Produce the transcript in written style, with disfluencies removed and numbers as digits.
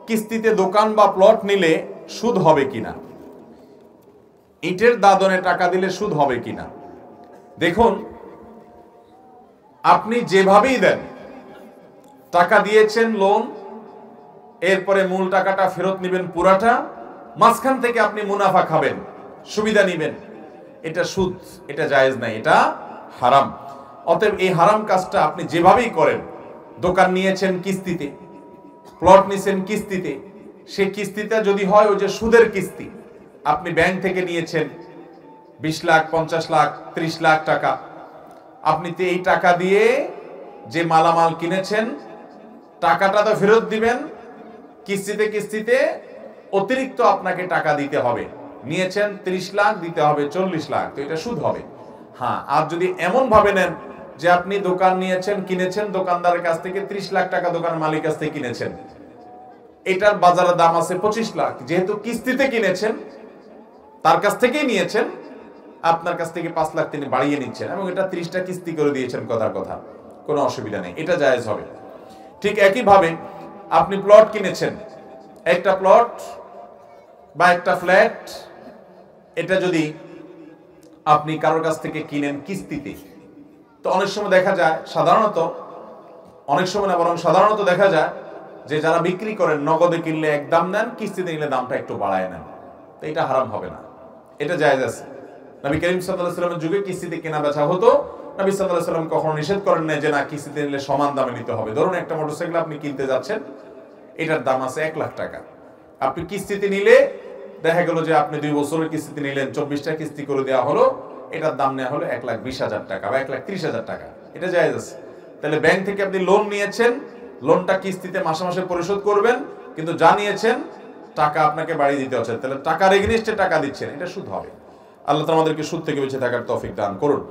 কিস্তিতে দোকান বা প্লট নিলে সুদ হবে কিনা, ইটের দাদনে টাকা দিলে সুদ হবে কিনা। দেখুন, আপনি যেভাবেই দেন, টাকা দিয়েছেন লোন, এরপরে মূল টাকাটা ফেরত নেবেন পুরাটা, মাঝখান থেকে আপনি মুনাফা খাবেন, সুবিধা নেবেন, এটা সুদ, এটা জায়েজ নাই, এটা হারাম। অতএব এই হারাম কাজটা আপনি যেভাবেই করেন, দোকান নিয়েছেন কিস্তিতে, প্লট নিয়েছেন কিস্তিতে, সেই কিস্তিটা যদি হয় ওই যে সুদের কিস্তি, আপনি ব্যাংক থেকে নিয়েছেন 20 লাখ, 50 লাখ, 30 লাখ টাকা, আপনি তো এই টাকা দিয়ে যে মালামাল কিনেছেন টাকাটা তো ফেরত দিবেন, কিস্তিতে কিস্তিতে অতিরিক্ত আপনাকে টাকা দিতে হবে। নিয়েছেন 30 লাখ, দিতে হবে 40 লাখ, তো এটা সুদ হবে। হ্যাঁ, আর যদি এমন ভাবে নেন যে আপনি দোকান নিয়েছেন, কিনেছেন দোকানদারের কাছ থেকে 30 লাখ টাকা, দোকানের মালিক কাছ থেকে কিনেছেন, এটার বাজারের দাম আছে 25 লাখ, যেহেতু কিস্তিতে কিনেছেন, তার কাছ থেকেই নিয়েছেন, আপনার কাছ থেকে 5 লাখ তিনি বাড়িয়ে নিচ্ছেন এবং এটা 30টা কিস্তি করে দিয়েছেন, কথার কথা, কোনো অসুবিধা নেই, এটা জায়েজ হবে। ঠিক একইভাবে আপনি প্লট কিনেছেন, একটা প্লট বা একটা ফ্ল্যাট, এটা যদি আপনি কারোর কাছ থেকে কিনেন কিস্তিতে, তো অনেক সময় দেখা যায়, সাধারণত, অনেক সময় না বরং সাধারণত দেখা যায় যে যারা বিক্রি করেন নগদে কিনলে এক দাম নেন, কিস্তিতে নিলে দামটা একটু বাড়ায় নেন, তো এটা হারাম হবে না, এটা জায়েজ আছে। নবী করিম সাল্লাল্লাহু আলাইহি ওয়াসাল্লামের যুগে কিস্তিতে কেনা বেচা হতো, নবী সাল্লাল্লাহু আলাইহি ওয়াসাল্লাম কখনো নিষেধ করেন না যে না, কিস্তিতে নিলে সমান দামে নিতে হবে। ধরুন একটা মোটরসাইকেল আপনি কিনতে যাচ্ছেন, এটার দাম আছে 1 লাখ টাকা, আপনি কিস্তিতে নিলে দেখা গেল যে আপনি 2 বছরের কিস্তিতে নিলেন, 24টা কিস্তি করে দেওয়া হলো, এটার দাম নেওয়া হলো 1,20,000 টাকা বা 1,30,000 টাকা, এটা জায়েজ আছে। তাহলে ব্যাংক থেকে আপনি লোন নিয়েছেন, লোনটা কিস্তিতে মাসে মাসে পরিশোধ করবেন, কিন্তু যা নিয়েছেন টাকা আপনাকে বাড়িয়ে দিতে হচ্ছে, তাহলে টাকার এগেইনস্টে টাকা দিচ্ছেন, এটা সুদ হবে। আল্লাহ তাআলা আমাদেরকে সুদ থেকে বেঁচে থাকার তৌফিক দান করুন।